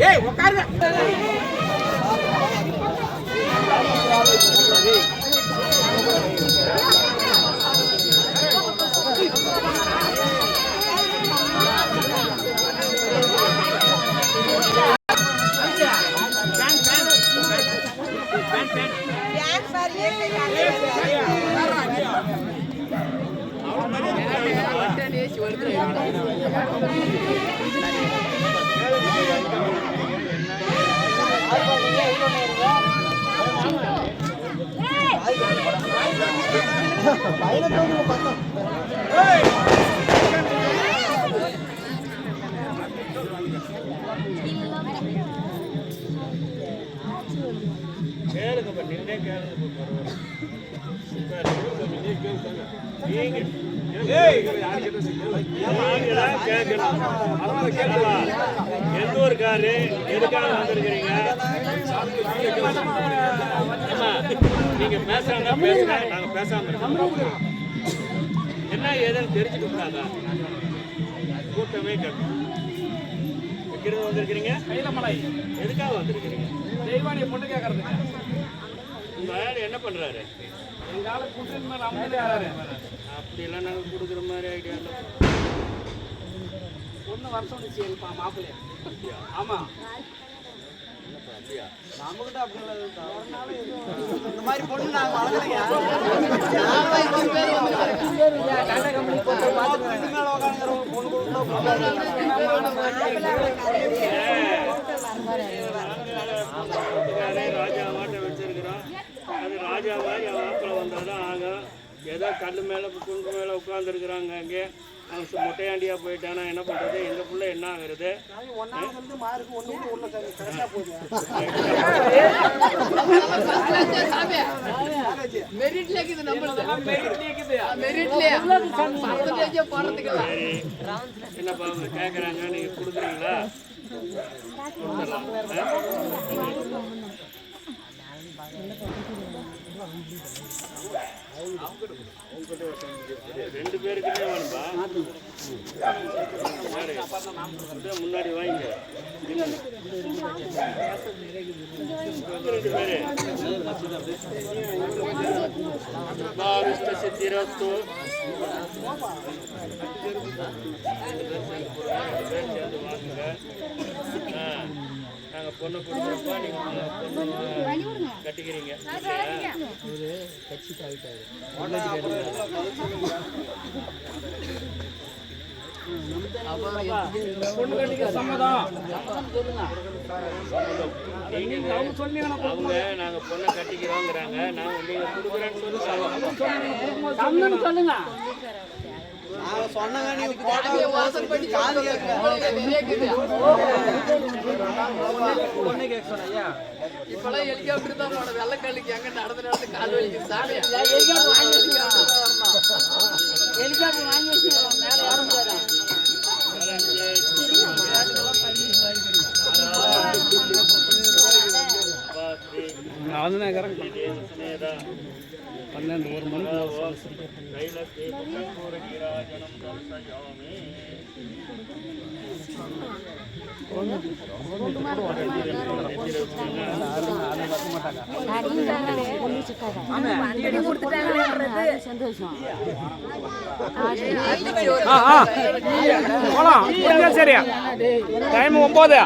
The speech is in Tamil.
ஏய் உட்காருங்க. எந்த ஒரு காரு எதுக்காக வந்திருக்கிறீங்க? நீங்க பேசுறாங்க பேசுறாங்க, நாங்க பேசாம இருக்கோம். என்ன ஏதுன்னு தெரிஞ்சுக்க கூடாதா? கூட்டமே கேட்கும். எங்கிருந்து வந்திருக்கிறீங்க? கைலமலை. எதுக்காக வந்திருக்கிறீங்க? தெய்வானிய பொண்ணு கேட்கறதுக்கு. உங்க ஆள் என்ன பண்றாரு? எங்க ஆளு கூட்டிட்டு மேல அமர்ந்துறாரு. அப்படியெல்லாம் நாங்க கொடுக்குற மாதிரி ஐடியா இல்லை. பொண்ணு வருஷம் வந்துச்சு மாப்பிள்ளைய. ஆமா நம்மகிட்ட அப்படி இந்த மாதிரி பொண்ணு நாங்க வளர்க்கலைங்க. ராஜா மாட்டை வச்சிருக்கிறோம். அது ராஜா மாதிரி வாக்கில் வந்தாதான் ஆகும். ஏதோ கல் மேலே குண்டு மேலே உட்காந்துருக்குறாங்க. அங்கே அவங்க மொட்டையாண்டியா போயிட்டானா என்ன பண்றது? எங்க புள்ள என்ன ஆகுறது? என்னப்பா அவங்க கேட்கறாங்க, நீங்க கொடுக்குறீங்களா? ரெண்டு பேருக்குமே வேணும்பா. முன்னாடி வாங்க. ரெண்டு பேரு பாவிஷ்ட சித்திரத்து சேர்ந்து வாங்குங்க. நாங்க பொண்ணு கொடுக்குறப்ப நீங்க கட்டிக்கிறீங்க. அவங்க நாங்க பொண்ணை கட்டிக்கிறோங்கிறாங்க. நாங்க நீங்க கொடுக்குறேன்னு சொல்லுங்க. சொன்னாங்க நீங்க இப்பெல்லாம் ஹெலிகாப்டர் தான் போன வெள்ளக்கல்லுக்கு எங்க நடந்து கால் வலிக்குது. ஹெலிகாப்டர் வாங்கி வச்சு மேல யாரும் பன்னெண்டு ஒரு மணிக்கு சரியா டைம் 9.